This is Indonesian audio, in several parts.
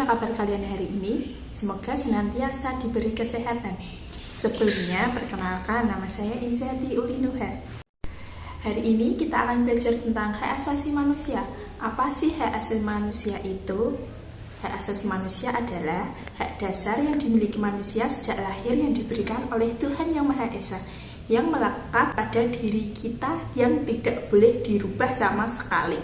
Bagaimana kabar kalian hari ini? Semoga senantiasa diberi kesehatan. Sebelumnya, perkenalkan nama saya Izadi Ulinuha. Hari ini kita akan belajar tentang hak asasi manusia. Apa sih hak asasi manusia itu? Hak asasi manusia adalah hak dasar yang dimiliki manusia sejak lahir yang diberikan oleh Tuhan Yang Maha Esa, yang melekat pada diri kita yang tidak boleh dirubah sama sekali.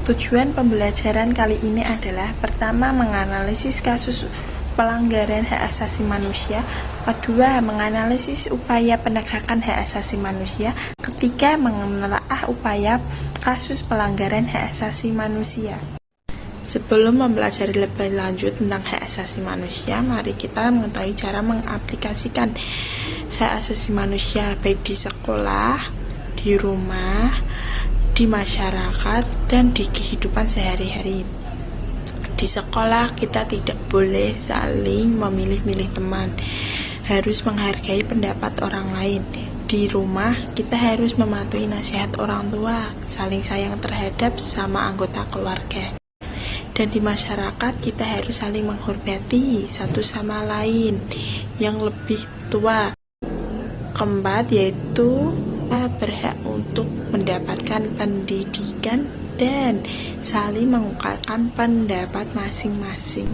Tujuan pembelajaran kali ini adalah pertama, menganalisis kasus pelanggaran hak asasi manusia, kedua, menganalisis upaya penegakan hak asasi manusia, ketiga, menelaah upaya kasus pelanggaran hak asasi manusia. Sebelum mempelajari lebih lanjut tentang hak asasi manusia, mari kita mengetahui cara mengaplikasikan hak asasi manusia baik di sekolah, di rumah, di masyarakat, dan di kehidupan sehari-hari. Di sekolah kita tidak boleh saling memilih-milih teman, harus menghargai pendapat orang lain. Di rumah kita harus mematuhi nasihat orang tua, saling sayang terhadap sesama anggota keluarga. Dan di masyarakat kita harus saling menghormati satu sama lain yang lebih tua. Keempat, yaitu berhak untuk mendapatkan pendidikan dan saling mengungkapkan pendapat masing-masing.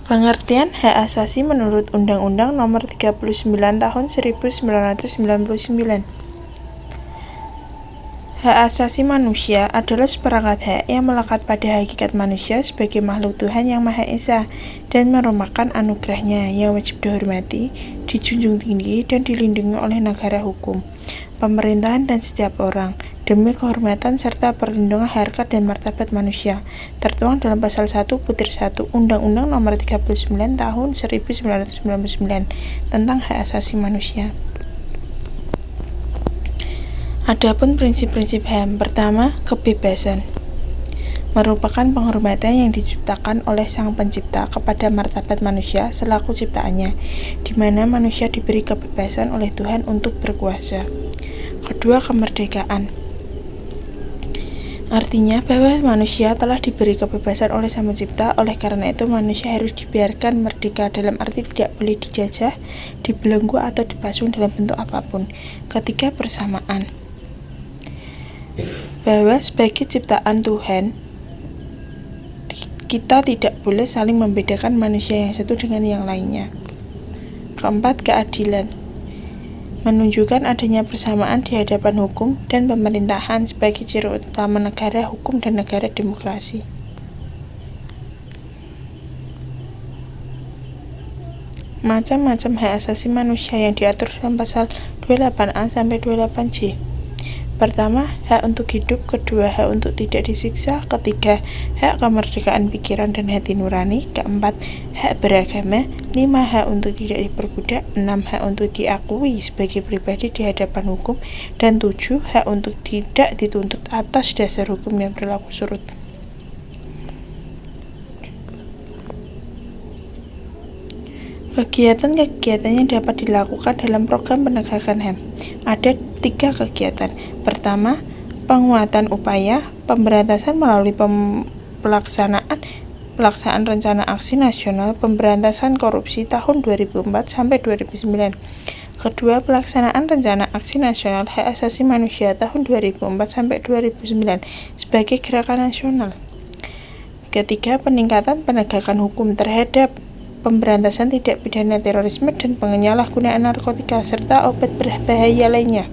Pengertian hak asasi menurut Undang-Undang Nomor 39 Tahun 1999. Hak asasi manusia adalah seperangkat hak yang melekat pada hakikat manusia sebagai makhluk Tuhan Yang Maha Esa dan merupakan anugerahnya yang wajib dihormati, dijunjung tinggi, dan dilindungi oleh negara hukum, pemerintahan, dan setiap orang demi kehormatan serta perlindungan harkat dan martabat manusia, tertuang dalam pasal 1 butir 1 Undang-Undang Nomor 39 Tahun 1999 tentang hak asasi manusia. Adapun prinsip-prinsip HAM, pertama, kebebasan merupakan penghormatan yang diciptakan oleh Sang Pencipta kepada martabat manusia selaku ciptaannya, di mana manusia diberi kebebasan oleh Tuhan untuk berkuasa. Kedua, kemerdekaan artinya bahwa manusia telah diberi kebebasan oleh Sang Pencipta, oleh karena itu manusia harus dibiarkan merdeka, dalam arti tidak boleh dijajah, dibelenggu, atau dipasung dalam bentuk apapun. Ketiga, persamaan bahwa sebagai ciptaan Tuhan kita tidak boleh saling membedakan manusia yang satu dengan yang lainnya. Keempat, keadilan menunjukkan adanya persamaan di hadapan hukum dan pemerintahan sebagai ciri utama negara hukum dan negara demokrasi. Macam-macam hak asasi manusia yang diatur dalam pasal 28A sampai 28C. Pertama, hak untuk hidup. Kedua, hak untuk tidak disiksa. Ketiga, hak kemerdekaan pikiran dan hati nurani. Keempat, hak beragama. 5, hak untuk tidak diperbudak. 6, hak untuk diakui sebagai pribadi di hadapan hukum. Dan 7, hak untuk tidak dituntut atas dasar hukum yang berlaku surut. Kegiatan-kegiatan yang dapat dilakukan dalam program penegakan HAM. Ada 3 kegiatan. Pertama, penguatan upaya pemberantasan melalui pelaksanaan rencana aksi nasional pemberantasan korupsi tahun 2004 sampai 2009. Kedua, pelaksanaan rencana aksi nasional hak asasi manusia tahun 2004 sampai 2009 sebagai gerakan nasional. Ketiga, peningkatan penegakan hukum terhadap pemberantasan tindak pidana terorisme dan penyalahgunaan narkotika serta obat berbahaya lainnya.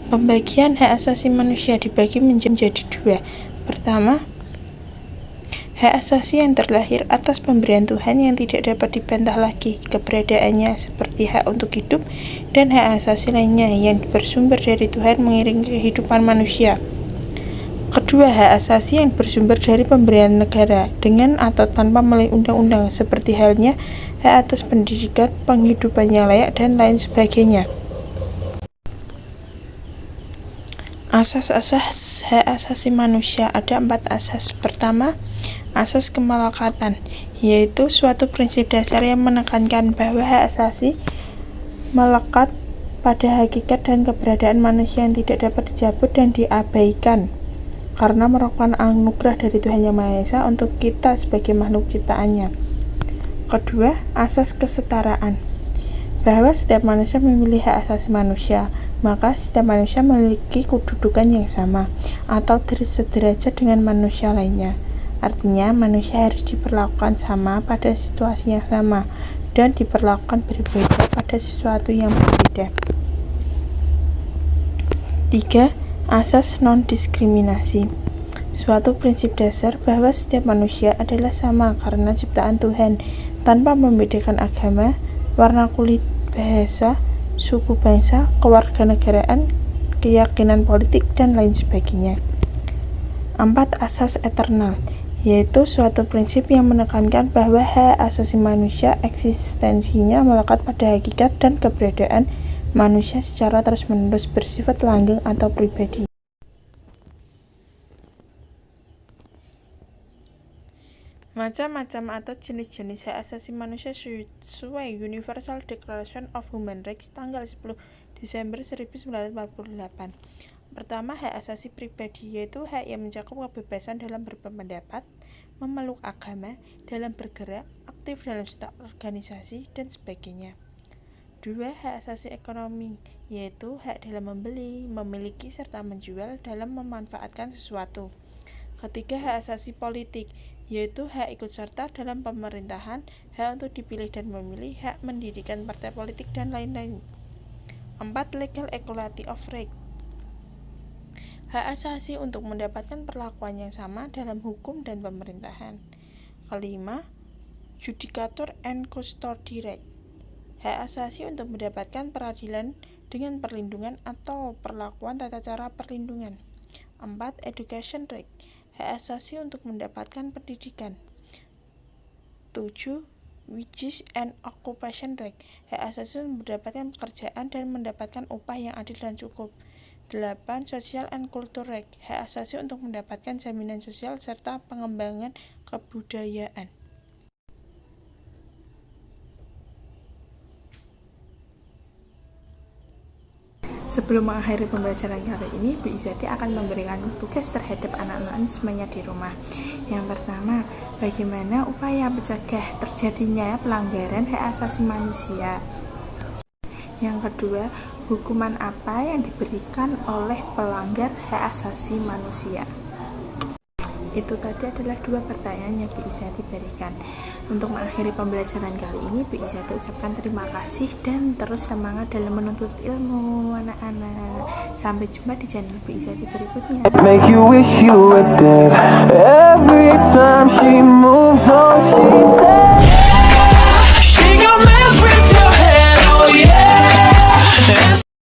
Pembagian hak asasi manusia dibagi menjadi 2. Pertama, hak asasi yang terlahir atas pemberian Tuhan yang tidak dapat dibantah lagi keberadaannya, seperti hak untuk hidup, dan hak asasi lainnya yang bersumber dari Tuhan mengiringi kehidupan manusia. Kedua, hak asasi yang bersumber dari pemberian negara dengan atau tanpa melalui undang-undang, seperti halnya hak atas pendidikan, penghidupan yang layak, dan lain sebagainya. Asas-asas hak asasi manusia, ada 4 asas. Pertama, asas kemelekatan, yaitu suatu prinsip dasar yang menekankan bahwa hak asasi melekat pada hakikat dan keberadaan manusia yang tidak dapat dicabut dan diabaikan, karena merupakan anugerah dari Tuhan Yang Maha Esa untuk kita sebagai makhluk ciptaannya. Kedua, asas kesetaraan, bahwa setiap manusia memiliki hak asasi manusia, maka setiap manusia memiliki kedudukan yang sama atau sederajat dengan manusia lainnya. Artinya, manusia harus diperlakukan sama pada situasi yang sama dan diperlakukan berbeda pada sesuatu yang berbeda. 3. Asas non-diskriminasi, suatu prinsip dasar bahwa setiap manusia adalah sama karena ciptaan Tuhan, tanpa membedakan agama, warna kulit, bahasa, suku bangsa, kewarganegaraan, keyakinan politik, dan lain sebagainya. 4. Asas eternal, yaitu suatu prinsip yang menekankan bahwa hak asasi manusia eksistensinya melekat pada hakikat dan keberadaan manusia secara terus-menerus, bersifat langgeng atau pribadi. Macam-macam atau jenis-jenis hak asasi manusia sesuai Universal Declaration of Human Rights tanggal 10 Desember 1948. Pertama, hak asasi pribadi, yaitu hak yang mencakup kebebasan dalam berpendapat, memeluk agama, dalam bergerak, aktif dalam suatu organisasi, dan sebagainya. 2. Hak asasi ekonomi, yaitu hak dalam membeli, memiliki, serta menjual dalam memanfaatkan sesuatu. Ketiga, hak asasi politik, yaitu hak ikut serta dalam pemerintahan, hak untuk dipilih dan memilih, hak mendirikan partai politik, dan lain-lain. 4. Legal equality of right, hak asasi untuk mendapatkan perlakuan yang sama dalam hukum dan pemerintahan. 5. Judicature and custody right, hak asasi untuk mendapatkan peradilan dengan perlindungan atau perlakuan tata cara perlindungan. 4. Education right, hak asasi untuk mendapatkan pendidikan. 7. Wages and occupation right, hak asasi untuk mendapatkan pekerjaan dan mendapatkan upah yang adil dan cukup. 8. Social and cultural right, hak asasi untuk mendapatkan jaminan sosial serta pengembangan kebudayaan. Sebelum mengakhiri pembelajaran kali ini, Bu Izati akan memberikan tugas terhadap anak-anak semuanya di rumah. Yang pertama, bagaimana upaya mencegah terjadinya pelanggaran hak asasi manusia. Yang kedua, hukuman apa yang diberikan oleh pelanggar hak asasi manusia. Itu tadi adalah 2 pertanyaan yang Bu Izati berikan. Untuk mengakhiri pembelajaran kali ini, Bu Izati ucapkan terima kasih dan terus semangat dalam menuntut ilmu anak-anak. Sampai jumpa di channel Bu Izati berikutnya. Make you wish you were dead every time she